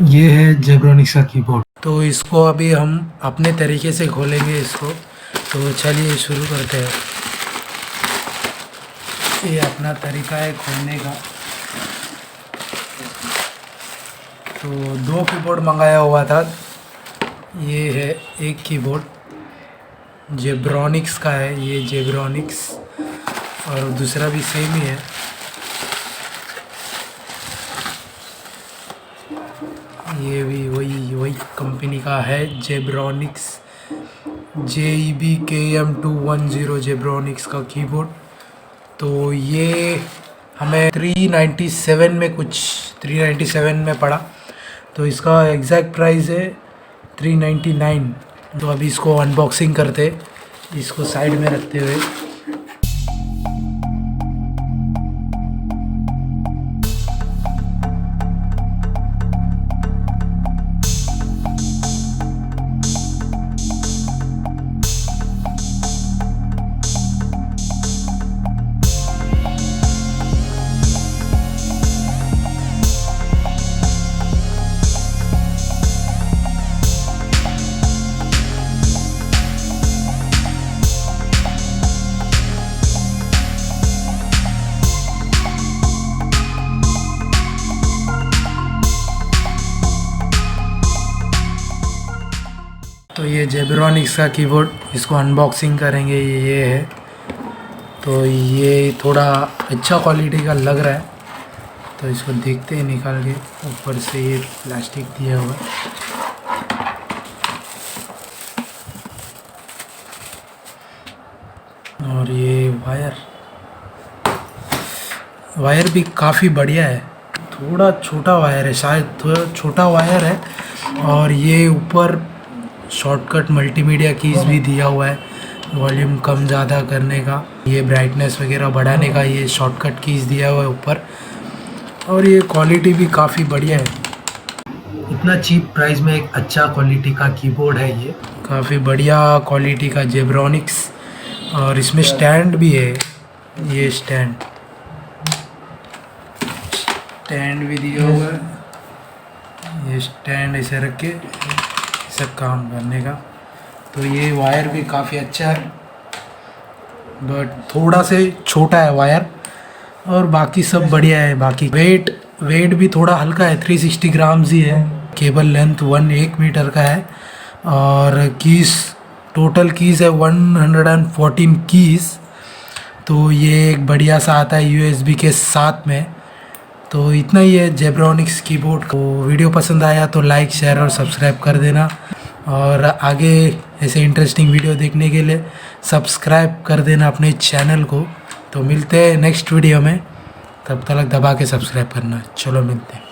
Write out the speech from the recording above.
ये है जेब्रोनिक्स का कीबोर्ड। तो इसको अभी हम अपने तरीके से खोलेंगे इसको। तो चलिए शुरू करते हैं। ये अपना तरीका है खोलने का। तो 2 कीबोर्ड मंगाया हुआ था। ये है एक कीबोर्ड जेब्रोनिक्स का है, ये जेब्रोनिक्स, और दूसरा भी सेम ही है। ये भी वही कंपनी का है, जेब्रोनिक्स JEBKM210 जेब्रोनिक्स का कीबोर्ड। तो ये हमें 397 में पड़ा। तो इसका एग्जैक्ट प्राइस है 399। तो अभी इसको अनबॉक्सिंग करते, इसको साइड में रखते हुए। तो ये जेब्रोनिक्स का कीबोर्ड, इसको अनबॉक्सिंग करेंगे। ये है, तो ये थोड़ा अच्छा क्वालिटी का लग रहा है। तो इसको देखते हैं निकाल के। ऊपर से ये प्लास्टिक दिया हुआ है। और ये वायर भी काफ़ी बढ़िया है। थोड़ा छोटा वायर है, शायद थोड़ा छोटा वायर है। और ये ऊपर शॉर्टकट मल्टीमीडिया कीज़ भी दिया हुआ है, वॉल्यूम कम ज़्यादा करने का, ये ब्राइटनेस वगैरह बढ़ाने का, ये शॉर्टकट कीज़ दिया हुआ है ऊपर। और ये क्वालिटी भी काफ़ी बढ़िया है। इतना चीप प्राइस में एक अच्छा क्वालिटी का कीबोर्ड है। ये काफ़ी बढ़िया क्वालिटी का जेब्रोनिक्स। और इसमें स्टैंड भी है, ये स्टैंड भी दिया हुआ है। ये स्टैंड ऐसे रख के सब काम करने का। तो ये वायर भी काफ़ी अच्छा है, बट थोड़ा से छोटा है वायर। और बाकी सब बढ़िया है। बाकी वेट भी थोड़ा हल्का है, 360 ग्राम्स ही है। केबल लेंथ 1 मीटर का है। और टोटल कीज़ है 114 कीज़। तो ये एक बढ़िया सा आता है USB के साथ में। तो इतना ही है जेब्रोनिक्स कीबोर्ड को। वीडियो पसंद आया तो लाइक, शेयर और सब्सक्राइब कर देना। और आगे ऐसे इंटरेस्टिंग वीडियो देखने के लिए सब्सक्राइब कर देना अपने चैनल को। तो मिलते हैं नेक्स्ट वीडियो में, तब तक दबा के सब्सक्राइब करना। चलो मिलते हैं।